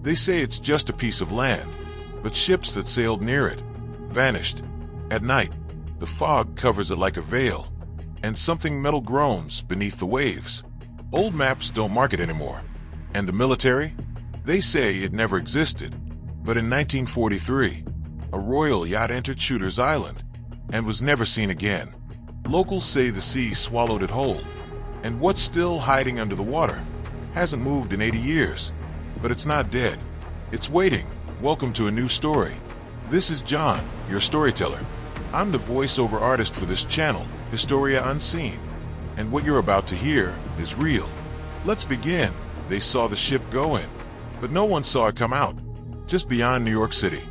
They say it's just a piece of land, but ships that sailed near it vanished. At night, the fog covers it like a veil, and something metal groans beneath the waves. Old maps don't mark it anymore. And the military? They say it never existed. But in 1943, a royal yacht entered Shooter's Island and was never seen again. Locals say the sea swallowed it whole, and what's still hiding under the water hasn't moved in 80 years. But it's not dead. It's waiting. Welcome to a new story. This is John, your storyteller. I'm the voiceover artist for this channel, Historia Unseen. And what you're about to hear is real. Let's begin. They saw the ship go in, but no one saw it come out. Just beyond New York City,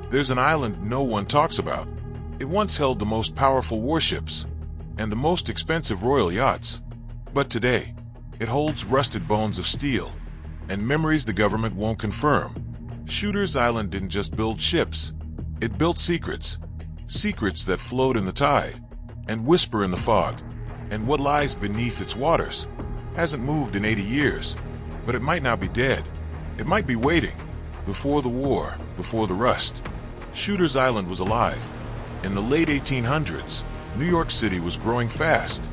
there's an island no one talks about. It once held the most powerful warships and the most expensive royal yachts. But today, it holds rusted bones of steel and memories the government won't confirm. Shooter's Island didn't just build ships. It built secrets. Secrets that float in the tide and whisper in the fog. And what lies beneath its waters hasn't moved in 80 years. But it might not be dead. It might be waiting. Before the war, before the rust, Shooter's Island was alive. In the late 1800s, New York City was growing fast.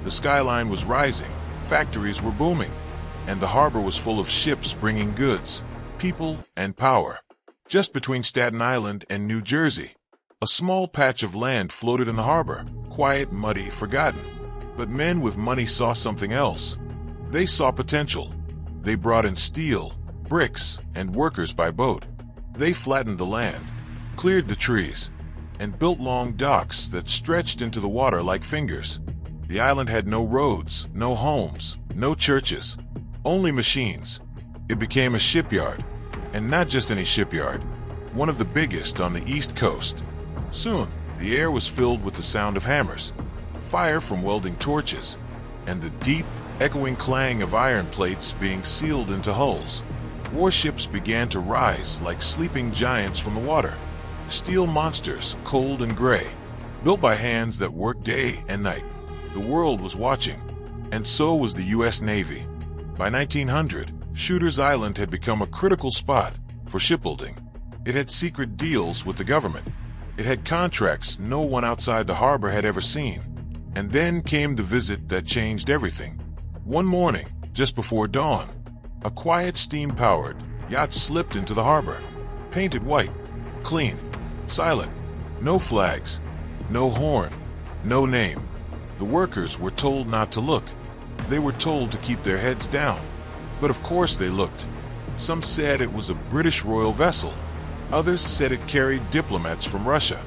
The skyline was rising, factories were booming, and the harbor was full of ships bringing goods, people, and power. Just between Staten Island and New Jersey, a small patch of land floated in the harbor, quiet, muddy, forgotten. But men with money saw something else. They saw potential. They brought in steel, bricks, and workers by boat. They flattened the land, cleared the trees, and built long docks that stretched into the water like fingers. The island had no roads, no homes, no churches, only machines. It became a shipyard, and not just any shipyard, one of the biggest on the East Coast. Soon, the air was filled with the sound of hammers, fire from welding torches, and the deep, echoing clang of iron plates being sealed into hulls. Warships began to rise like sleeping giants from the water. Steel monsters, cold and gray, built by hands that worked day and night. The world was watching, and so was the U.S. Navy. By 1900, Shooter's Island had become a critical spot for shipbuilding. It had secret deals with the government. It had contracts no one outside the harbor had ever seen. And then came the visit that changed everything. One morning, just before dawn, a quiet steam-powered yacht slipped into the harbor, painted white, clean, silent, no flags, no horn, no name. The workers were told not to look. They were told to keep their heads down. But of course they looked. Some said it was a British royal vessel. Others said it carried diplomats from Russia.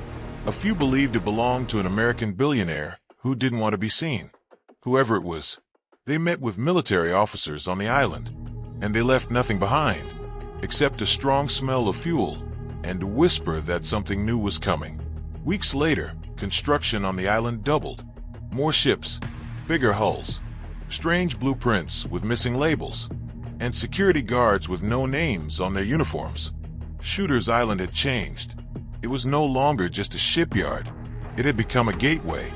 A few believed it belonged to an American billionaire who didn't want to be seen. Whoever it was, they met with military officers on the island, and they left nothing behind, except a strong smell of fuel and a whisper that something new was coming. Weeks later, construction on the island doubled. More ships, bigger hulls, strange blueprints with missing labels, and security guards with no names on their uniforms. Shooter's Island had changed. It was no longer just a shipyard. It had become a gateway,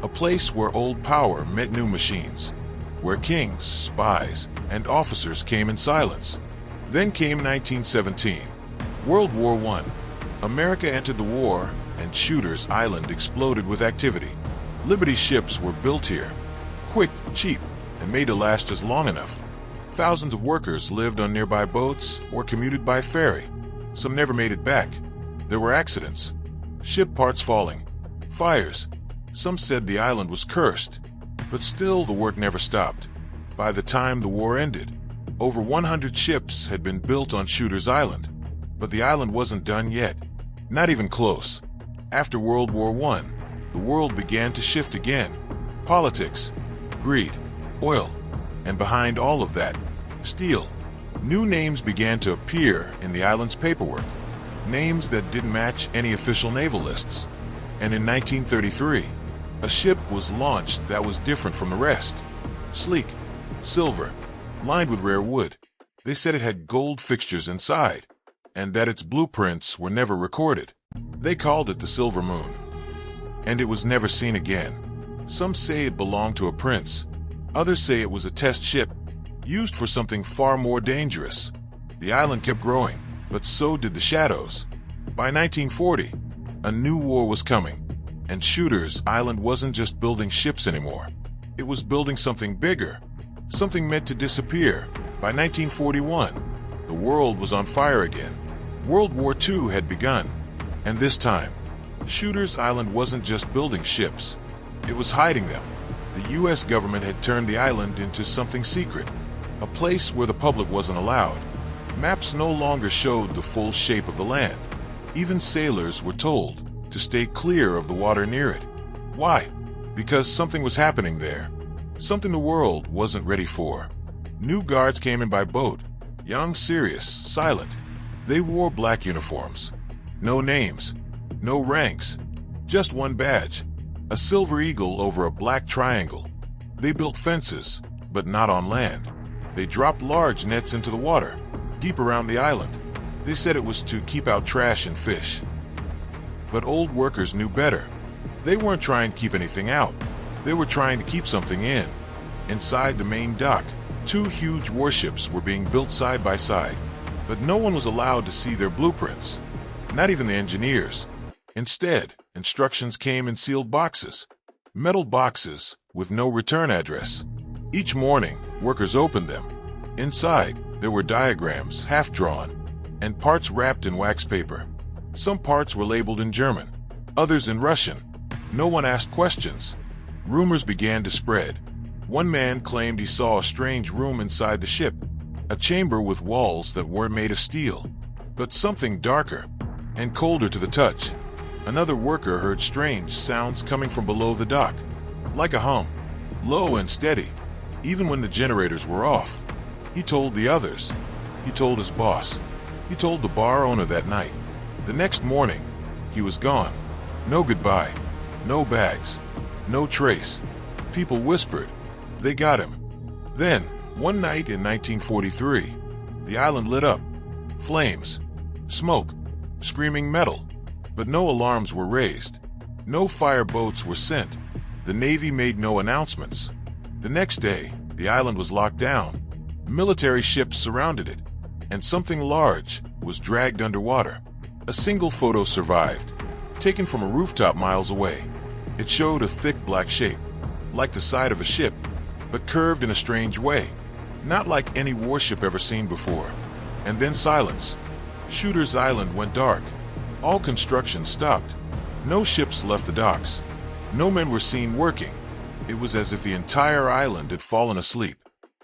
a place where old power met new machines, where kings, spies, and officers came in silence. Then came 1917, World War I. America entered the war, and Shooter's Island exploded with activity. Liberty ships were built here, quick, cheap, and made to last just long enough. Thousands of workers lived on nearby boats or commuted by ferry. Some never made it back. There were accidents, ship parts falling, fires. Some said the island was cursed, but still the work never stopped. By the time the war ended, over 100 ships had been built on Shooter's Island. But the island wasn't done yet, not even close. After World War I, the world began to shift again. Politics, greed, oil, and behind all of that, steel. New names began to appear in the island's paperwork, names that didn't match any official naval lists. And in 1933, a ship was launched that was different from the rest. Sleek, silver, lined with rare wood. They said it had gold fixtures inside, and that its blueprints were never recorded. They called it the Silver Moon. And it was never seen again. Some say it belonged to a prince. Others say it was a test ship, used for something far more dangerous. The island kept growing, but so did the shadows. By 1940, a new war was coming, and Shooter's Island wasn't just building ships anymore. It was building something bigger, something meant to disappear. By 1941, the world was on fire again. World War II had begun, and this time, Shooter's Island wasn't just building ships. It was hiding them. The U.S. government had turned the island into something secret, a place where the public wasn't allowed. Maps no longer showed the full shape of the land. Even sailors were told to stay clear of the water near it. Why? Because something was happening there. Something the world wasn't ready for. New guards came in by boat. Young, serious, silent. They wore black uniforms. No names. No ranks. Just one badge. A silver eagle over a black triangle. They built fences, but not on land. They dropped large nets into the water, deep around the island. They said it was to keep out trash and fish. But old workers knew better. They weren't trying to keep anything out. They were trying to keep something in. Inside the main dock, 2 huge warships were being built side by side, but no one was allowed to see their blueprints, not even the engineers. Instead, instructions came in sealed boxes, metal boxes with no return address. Each morning, workers opened them. Inside, there were diagrams, half-drawn, and parts wrapped in wax paper. Some parts were labeled in German, others in Russian. No one asked questions. Rumors began to spread. One man claimed he saw a strange room inside the ship, a chamber with walls that weren't made of steel, but something darker and colder to the touch. Another worker heard strange sounds coming from below the dock, like a hum, low and steady, even when the generators were off. He told the others. He told his boss. He told the bar owner that night. The next morning, he was gone. No goodbye. No bags. No trace. People whispered. They got him. Then, one night in 1943, the island lit up. Flames. Smoke. Screaming metal. But no alarms were raised. No fire boats were sent. The Navy made no announcements. The next day, the island was locked down. Military ships surrounded it, and something large was dragged underwater. A single photo survived, taken from a rooftop miles away. It showed a thick black shape, like the side of a ship, but curved in a strange way, not like any warship ever seen before. And then silence. Shooter's Island went dark. All construction stopped. No ships left the docks. No men were seen working. It was as if the entire island had fallen asleep.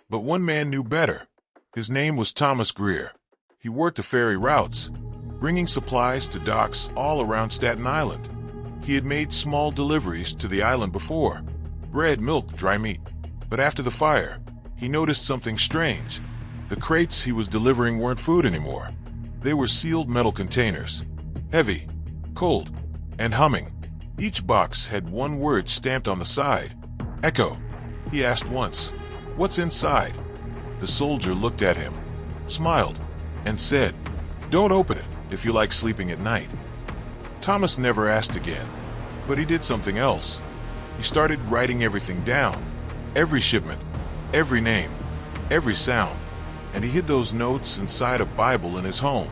But one man knew better. His name was Thomas Greer. He worked the ferry routes, bringing supplies to docks all around Staten Island. He had made small deliveries to the island before, bread, milk, dry meat. But after the fire, he noticed something strange. The crates he was delivering weren't food anymore. They were sealed metal containers, heavy, cold, and humming. Each box had one word stamped on the side. Echo. He asked once, "What's inside?" The soldier looked at him, smiled, and said, "Don't open it if you like sleeping at night." Thomas never asked again, but he did something else. He started writing everything down, every shipment, every name, every sound, and he hid those notes inside a Bible in his home.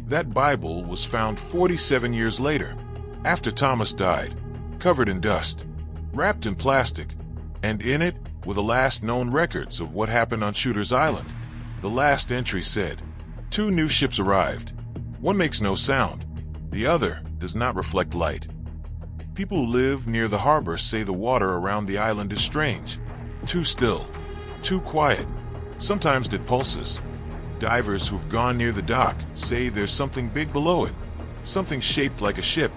That Bible was found 47 years later, after Thomas died, covered in dust, wrapped in plastic, and in it were the last known records of what happened on Shooter's Island. The last entry said, 2 new ships arrived. One makes no sound. The other does not reflect light. People who live near the harbor say the water around the island is strange. Too still. Too quiet. Sometimes it pulses. Divers who've gone near the dock say there's something big below it. Something shaped like a ship,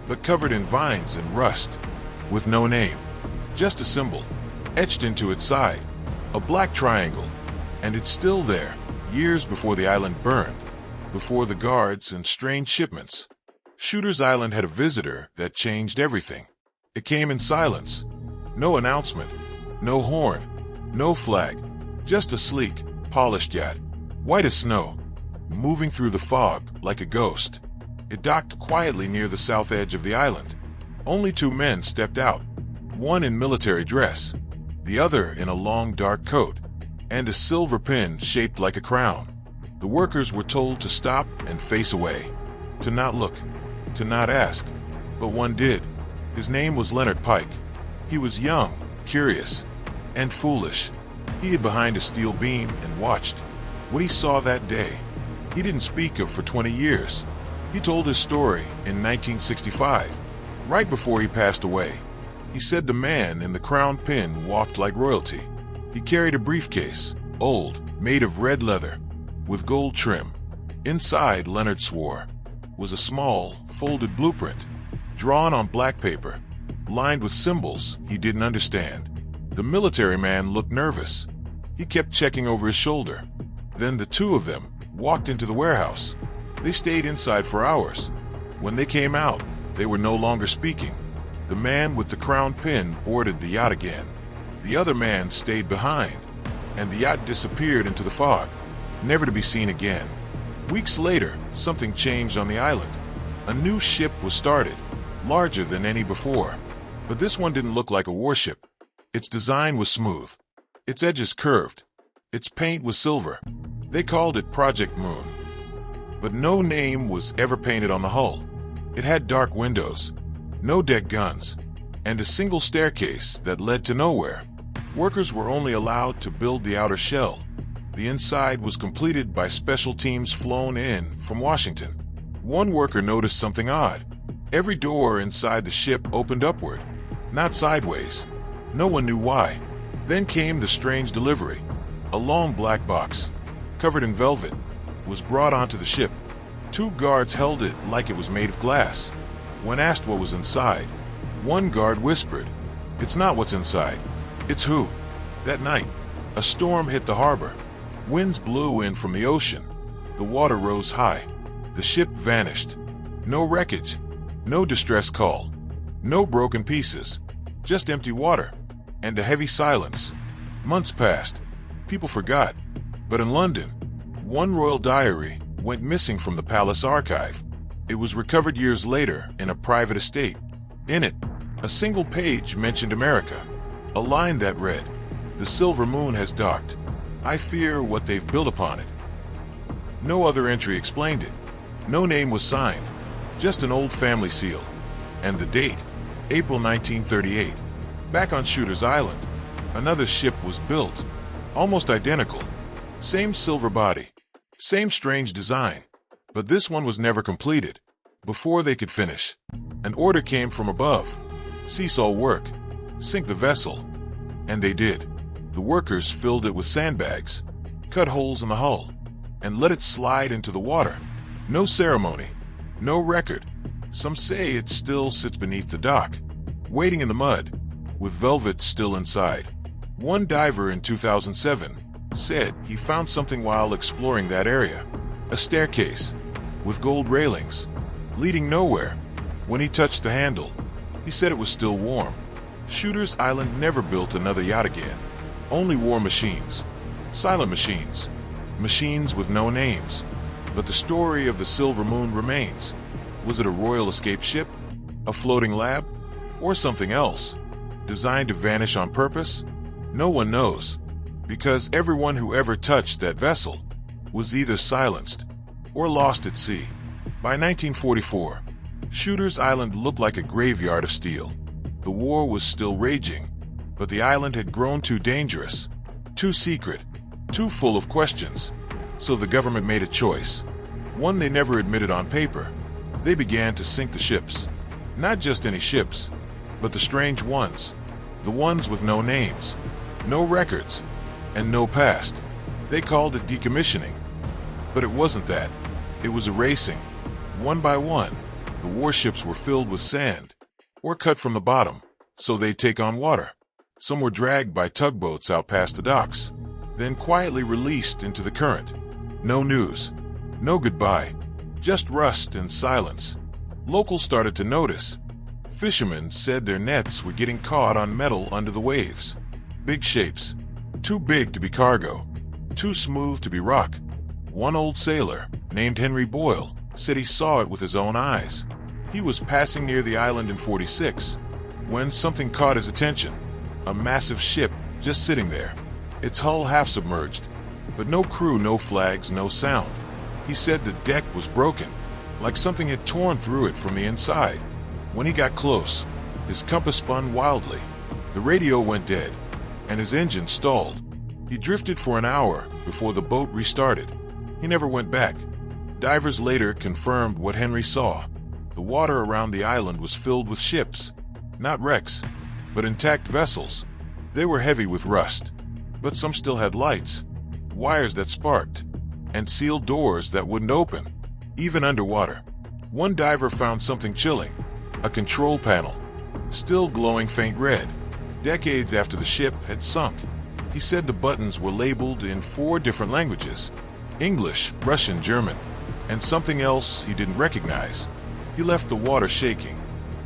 but covered in vines and rust. With no name. Just a symbol, etched into its side, a black triangle, and it's still there, years before the island burned, before the guards and strange shipments. Shooter's Island had a visitor that changed everything. It came in silence, no announcement, no horn, no flag, just a sleek, polished yacht, white as snow, moving through the fog like a ghost. It docked quietly near the south edge of the island. Only 2 men stepped out. One in military dress, the other in a long dark coat, and a silver pin shaped like a crown. The workers were told to stop and face away, to not look, to not ask. But one did. His name was Leonard Pike. He was young, curious, and foolish. He hid behind a steel beam and watched. What he saw that day, he didn't speak of for 20 years. He told his story in 1965, right before he passed away. He said the man in the crown pin walked like royalty. He carried a briefcase, old, made of red leather, with gold trim. Inside, Leonard swore, was a small, folded blueprint, drawn on black paper, lined with symbols he didn't understand. The military man looked nervous. He kept checking over his shoulder. Then the two of them walked into the warehouse. They stayed inside for hours. When they came out, they were no longer speaking. The man with the crown pin boarded the yacht again. The other man stayed behind, and the yacht disappeared into the fog, never to be seen again. Weeks later, something changed on the island. A new ship was started, larger than any before. But this one didn't look like a warship. Its design was smooth. Its edges curved. Its paint was silver. They called it Project Moon. But no name was ever painted on the hull. It had dark windows, no deck guns, and a single staircase that led to nowhere. Workers were only allowed to build the outer shell. The inside was completed by special teams flown in from Washington. One worker noticed something odd. Every door inside the ship opened upward, not sideways. No one knew why. Then came the strange delivery. A long black box, covered in velvet, was brought onto the ship. Two guards held it like it was made of glass. When asked what was inside, one guard whispered, "It's not what's inside, it's who." That night, a storm hit the harbor. Winds blew in from the ocean. The water rose high. The ship vanished. No wreckage, no distress call, no broken pieces, just empty water and a heavy silence. Months passed. People forgot. But in London, one royal diary went missing from the palace archive. It was recovered years later in a private estate. In it, a single page mentioned America. A line that read, "The Silver Moon has docked. I fear what they've built upon it." No other entry explained it. No name was signed, just an old family seal. And the date, April 1938. Back on Shooter's Island, another ship was built, almost identical. Same silver body, same strange design. But this one was never completed. Before they could finish, an order came from above. Cease all work. Sink the vessel. And they did. The workers filled it with sandbags, cut holes in the hull, and let it slide into the water. No ceremony, no record. Some say it still sits beneath the dock, waiting in the mud, with velvet still inside. One diver in 2007 said he found something while exploring that area. A staircase, with gold railings, leading nowhere. When he touched the handle, he said it was still warm. Shooter's Island never built another yacht again. Only war machines, silent machines, machines with no names. But the story of the Silver Moon remains. Was it a royal escape ship, a floating lab, or something else, designed to vanish on purpose? No one knows, because everyone who ever touched that vessel was either silenced or lost at sea. By 1944, Shooter's Island looked like a graveyard of steel. The war was still raging, but the island had grown too dangerous, too secret, too full of questions. So the government made a choice, one they never admitted on paper. They began to sink the ships. Not just any ships, but the strange ones, the ones with no names, no records, and no past. They called it decommissioning. But it wasn't that. It was erasing. One by one, the warships were filled with sand, or cut from the bottom, so they'd take on water. Some were dragged by tugboats out past the docks, then quietly released into the current. No news, no goodbye, just rust and silence. Locals started to notice. Fishermen said their nets were getting caught on metal under the waves. Big shapes, too big to be cargo, too smooth to be rock. One old sailor, named Henry Boyle, said he saw it with his own eyes. He was passing near the island in '46 when something caught his attention. A massive ship just sitting there, its hull half submerged, But no crew, no flags, no sound. He said the deck was broken, like something had torn through it from the inside. When he got close, his compass spun wildly. The radio went dead, and his engine stalled. He drifted for an hour before the boat restarted. He never went back. Divers later confirmed what Henry saw. The water around the island was filled with ships, not wrecks, but intact vessels. They were heavy with rust, but some still had lights, wires that sparked, and sealed doors that wouldn't open, even underwater. One diver found something chilling, a control panel, still glowing faint red, decades after the ship had sunk. He said the buttons were labeled in 4 different languages: English, Russian, German, and something else he didn't recognize. He left the water shaking.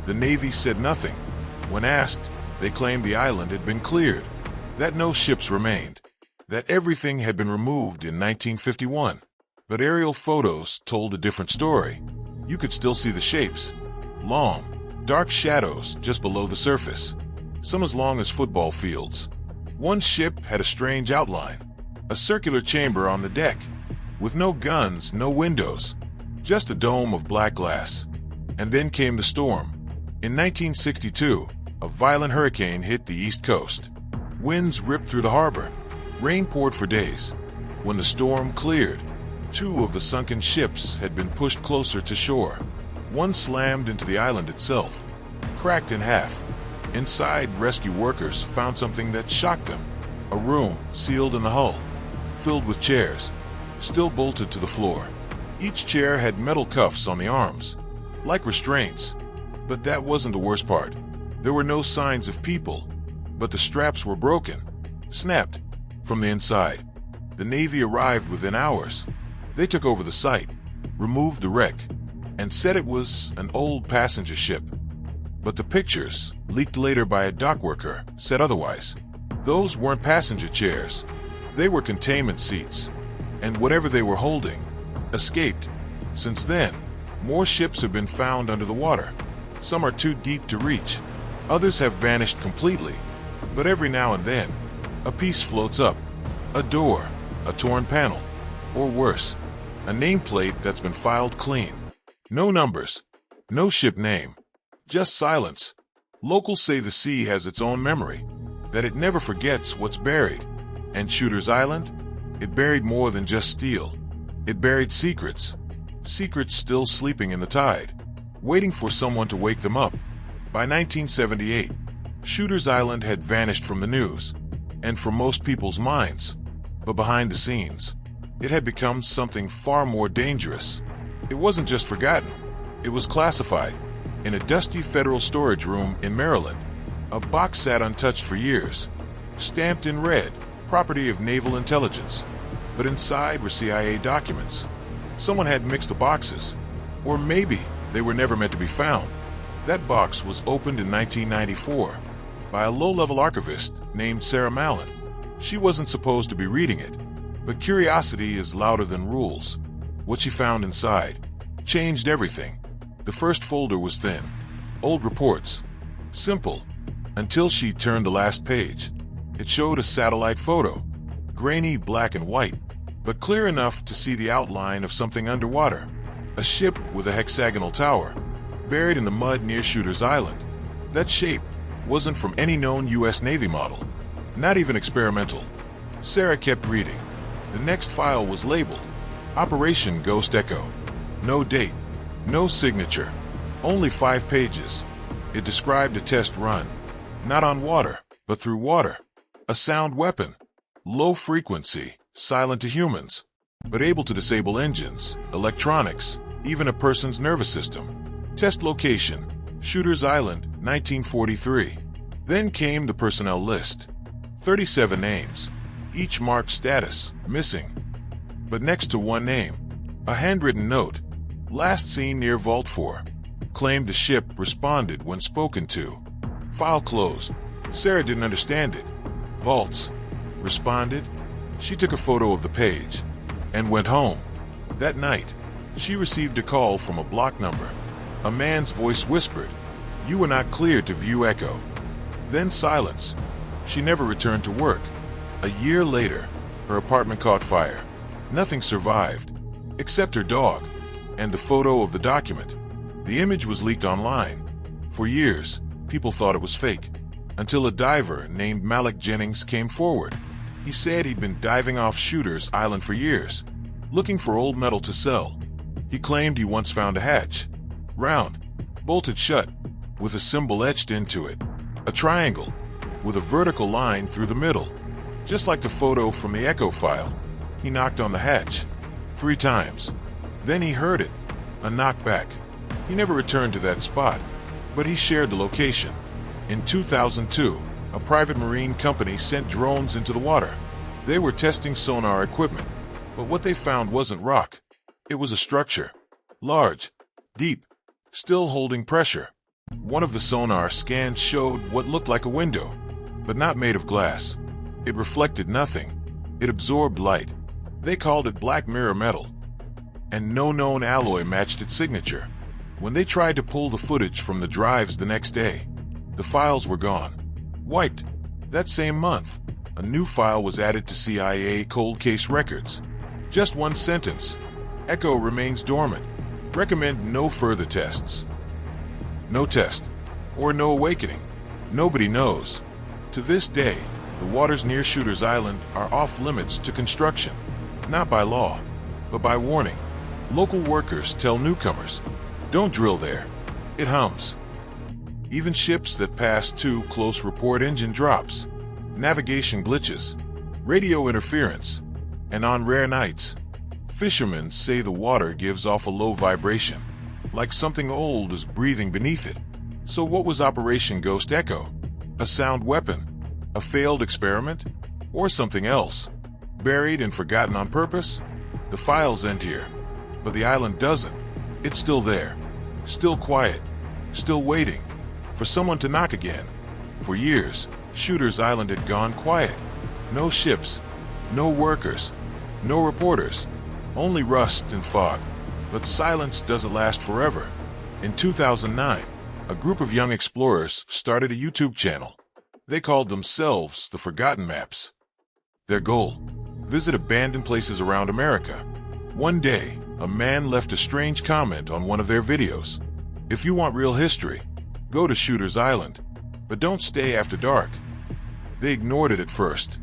The Navy said nothing. When asked, they claimed the island had been cleared, that no ships remained, that everything had been removed in 1951. But aerial photos told a different story. You could still see the shapes, long, dark shadows just below the surface, some as long as football fields. One ship had a strange outline, a circular chamber on the deck, with no guns, no windows, just a dome of black glass. And then came the storm. In 1962, a violent hurricane hit the East Coast. Winds ripped through the harbor. Rain poured for days. When the storm cleared, 2 of the sunken ships had been pushed closer to shore. One slammed into the island itself, cracked in half. Inside, rescue workers found something that shocked them. A room sealed in the hull, filled with chairs, still bolted to the floor. Each chair had metal cuffs on the arms, like restraints. But that wasn't the worst part. There were no signs of people, but the straps were broken, snapped, from the inside. The Navy arrived within hours. They took over the site, removed the wreck, and said it was an old passenger ship. But the pictures, leaked later by a dock worker, said otherwise. Those weren't passenger chairs. They were containment seats. And whatever they were holding escaped. Since then, more ships have been found under the water. Some are too deep to reach. Others have vanished completely. But every now and then, a piece floats up. A door, a torn panel, or worse, a nameplate that's been filed clean. No numbers, no ship name, just silence. Locals say the sea has its own memory, that it never forgets what's buried. And Shooter's Island? It buried more than just steel. It buried secrets. Secrets still sleeping in the tide, waiting for someone to wake them up. By 1978, Shooter's Island had vanished from the news, and from most people's minds. But behind the scenes, it had become something far more dangerous. It wasn't just forgotten. It was classified. In a dusty federal storage room in Maryland, a box sat untouched for years, stamped in red, property of naval intelligence. But inside were CIA documents. Someone had mixed the boxes, or maybe they were never meant to be found. That box was opened in 1994 by a low-level archivist named Sarah Mallon. She wasn't supposed to be reading it, but curiosity is louder than rules. What she found inside changed everything. The first folder was thin, old reports, simple, until she turned the last page. It showed a satellite photo, grainy black and white, but clear enough to see the outline of something underwater. A ship with a hexagonal tower, buried in the mud near Shooter's Island. That shape wasn't from any known U.S. Navy model, not even experimental. Sarah kept reading. The next file was labeled Operation Ghost Echo. No date, no signature, only 5 pages. It described a test run, not on water, but through water. A sound weapon, low frequency, silent to humans, but able to disable engines, electronics, even a person's nervous system. Test location, Shooter's Island, 1943. Then came the personnel list. 37 names, each marked status, missing. But next to one name, a handwritten note, last seen near Vault 4, claimed the ship responded when spoken to. File closed. Sarah didn't understand it. Vaults. Responded? She took a photo of the page and went home. That night, she received a call from a block number. A man's voice whispered, "You were not cleared to view Echo." Then silence. She never returned to work. A year later, Her apartment caught fire. Nothing survived, except her dog, and the photo of the document. The image was leaked online. For years, people thought it was fake, until a diver named Malik Jennings came forward. He said he'd been diving off Shooters Island for years, looking for old metal to sell. He claimed he once found a hatch, round, bolted shut, with a symbol etched into it, a triangle, with a vertical line through the middle. Just like the photo from the Echo file, he knocked on the hatch 3 times. Then he heard it, a knockback. He never returned to that spot, but he shared the location. In 2002, a private marine company sent drones into the water. They were testing sonar equipment, but what they found wasn't rock. It was a structure, large, deep, still holding pressure. One of the sonar scans showed what looked like a window, but not made of glass. It reflected nothing. It absorbed light. They called it black mirror metal, and no known alloy matched its signature. When they tried to pull the footage from the drives the next day, the files were gone, wiped. That same month, a new file was added to CIA cold case records. Just one sentence: Echo remains dormant. Recommend no further tests. No test, or no awakening. Nobody knows. To this day, the waters near Shooters Island are off limits to construction, not by law, but by warning. Local workers tell newcomers, don't drill there. It hums. Even ships that pass too close report engine drops, navigation glitches, radio interference, and on rare nights, fishermen say the water gives off a low vibration, like something old is breathing beneath it. So what was Operation Ghost Echo? A sound weapon? A failed experiment? Or something else? Buried and forgotten on purpose? The files end here, but the island doesn't. It's still there, still quiet, still waiting for someone to knock again. For years, Shooters Island had gone quiet. No ships, no workers, no reporters, only rust and fog. But silence doesn't last forever. In 2009, a group of young explorers started a YouTube channel. They called themselves the Forgotten Maps. Their goal: visit abandoned places around America. One day, a man left a strange comment on one of their videos. If you want real history, go to Shooters Island, but don't stay after dark. They ignored it at first,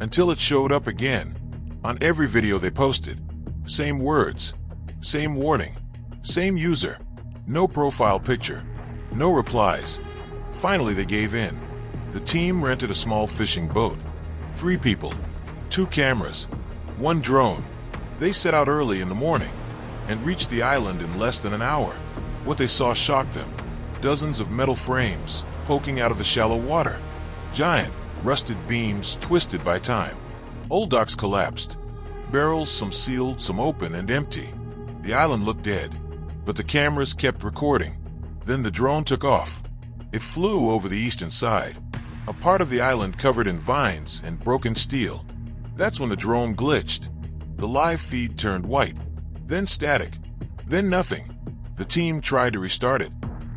until it showed up again. On every video they posted, same words, same warning, same user, no profile picture, no replies. Finally they gave in. The team rented a small fishing boat. 3 people, 2 cameras, 1 drone. They set out early in the morning and reached the island in less than an hour. What they saw shocked them. Dozens of metal frames poking out of the shallow water. Giant, rusted beams twisted by time. Old docks collapsed. Barrels, some sealed, some open and empty. The island looked dead, but the cameras kept recording. Then the drone took off. It flew over the eastern side, a part of the island covered in vines and broken steel. That's when the drone glitched. The live feed turned white, then static, then nothing. The team tried to restart it,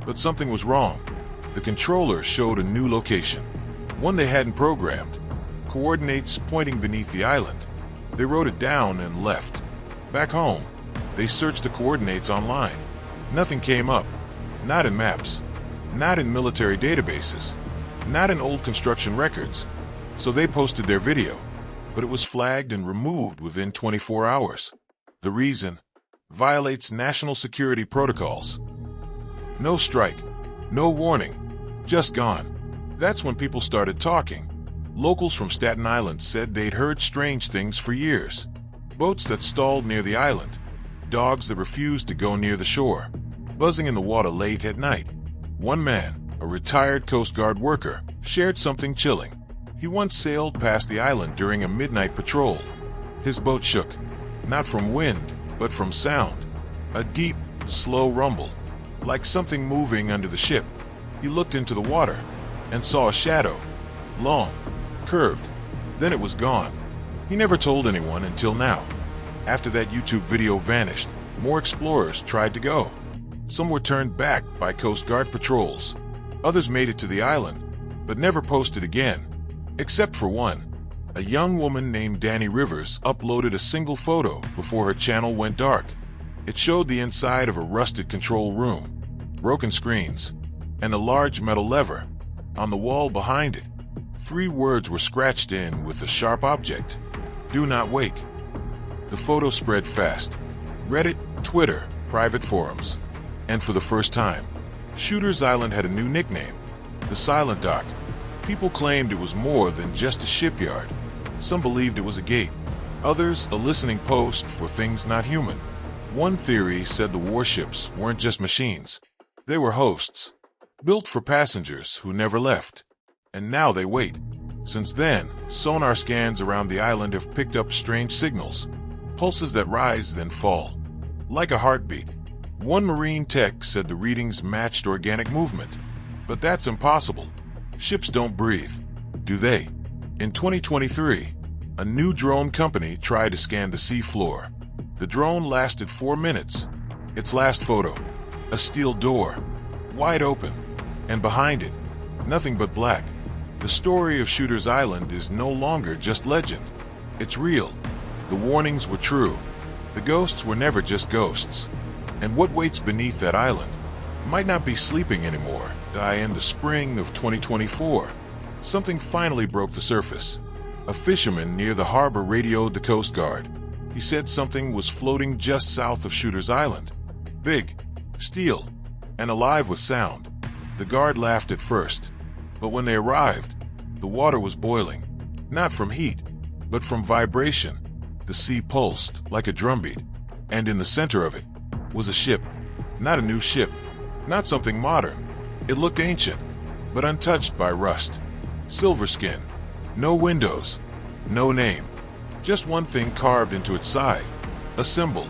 but something was wrong. The controller showed a new location, one they hadn't programmed. Coordinates pointing beneath the island. They wrote it down and left. Back home, they searched the coordinates online. Nothing came up. Not in maps, not in military databases, not in old construction records. So they posted their video, but it was flagged and removed within 24 hours. The reason? Violates national security protocols. No strike, no warning, just gone. That's when people started talking. Locals from Staten Island said they'd heard strange things for years. Boats that stalled near the island, dogs that refused to go near the shore, buzzing in the water late at night. One man, a retired Coast Guard worker, shared something chilling. He once sailed past the island during a midnight patrol. His boat shook, not from wind, but from sound. A deep, slow rumble, like something moving under the ship. He looked into the water and saw a shadow, long, curved. Then it was gone. He never told anyone until now. After that YouTube video vanished, more explorers tried to go. Some were turned back by Coast Guard patrols. Others made it to the island, but never posted again. Except for one, A young woman named Danny Rivers uploaded a single photo before her channel went dark. It showed the inside of a rusted control room, broken screens, and a large metal lever. On the wall behind it, 3 words were scratched in with a sharp object: "Do not wake." The photo spread fast. Reddit, Twitter, private forums. And for the first time, Shooter's Island had a new nickname: the Silent Dock. People claimed it was more than just a shipyard. Some believed it was a gate. Others, a listening post for things not human. One theory said the warships weren't just machines. They were hosts, built for passengers who never left. And now they wait. Since then, sonar scans around the island have picked up strange signals, pulses that rise then fall, like a heartbeat. One marine tech said the readings matched organic movement. But that's impossible. Ships don't breathe, do they? In 2023, a new drone company tried to scan the sea floor. The drone lasted 4 minutes. Its last photo: a steel door, wide open, and behind it, nothing but black. The story of Shooter's Island is no longer just legend. It's real. The warnings were true. The ghosts were never just ghosts. And what waits beneath that island might not be sleeping anymore. In the spring of 2024, something finally broke the surface. A fisherman near the harbor radioed the Coast Guard. He said something was floating just south of Shooter's Island. Big, steel, and alive with sound. The guard laughed at first, but when they arrived, the water was boiling. Not from heat, but from vibration. The sea pulsed like a drumbeat, and in the center of it was a ship. Not a new ship, not something modern. It looked ancient, but untouched by rust. Silver skin, no windows, no name. Just one thing carved into its side. A symbol,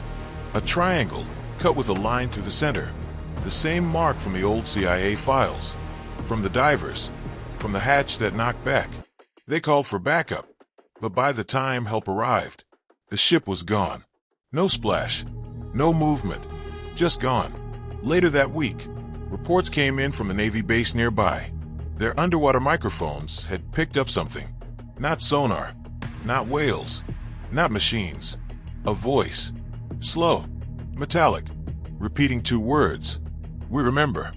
a triangle, cut with a line through the center. The same mark from the old CIA files, from the divers, from the hatch that knocked back. They called for backup, but by the time help arrived, the ship was gone. No splash, no movement, just gone. Later that week, reports came in from a Navy base nearby. Their underwater microphones had picked up something. Not sonar, not whales, not machines. A voice, slow, metallic, repeating 2 words: "We remember."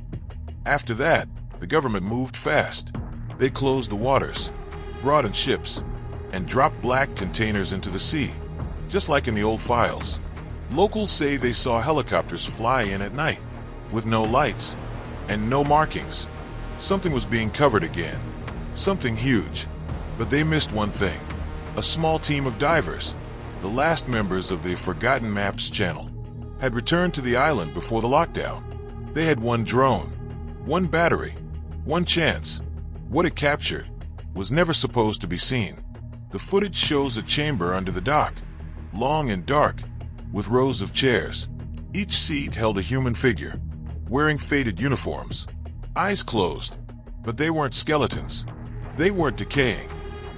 After that, the government moved fast. They closed the waters, brought in ships, and dropped black containers into the sea, just like in the old files. Locals say they saw helicopters fly in at night, with no lights and no markings. Something was being covered again, something huge. But they missed one thing: a small team of divers, the last members of the Forgotten Maps channel, had returned to the island before the lockdown. They had one drone, one battery, one chance. What it captured was never supposed to be seen. The footage shows a chamber under the dock, long and dark, with rows of chairs. Each seat held a human figure, wearing faded uniforms, eyes closed. But they weren't skeletons. They weren't decaying.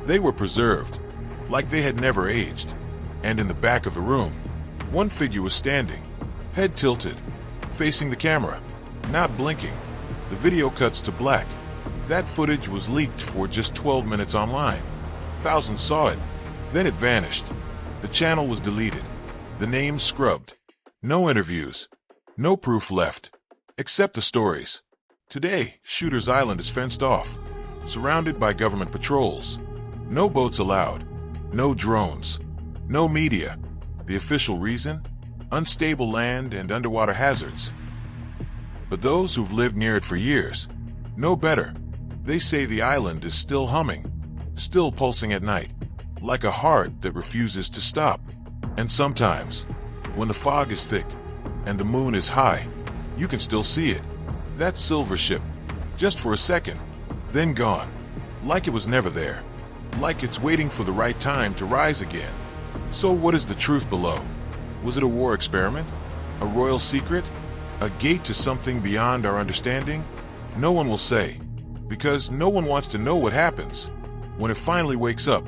They were preserved, like they had never aged. And in the back of the room, one figure was standing, head tilted, facing the camera, not blinking. The video cuts to black. That footage was leaked for just 12 minutes online. Thousands saw it. Then it vanished. The channel was deleted. The name scrubbed. No interviews. No proof left. Except the stories. Today, Shooter's Island is fenced off, surrounded by government patrols. No boats allowed. No drones. No media. The official reason? Unstable land and underwater hazards. But those who've lived near it for years know better. They say the island is still humming, still pulsing at night, like a heart that refuses to stop. And sometimes, when the fog is thick and the moon is high, you can still see it. That silver ship, just for a second, then gone, like it was never there, like it's waiting for the right time to rise again. So what is the truth below? Was it a war experiment? A royal secret? A gate to something beyond our understanding? No one will say, because no one wants to know what happens when it finally wakes up.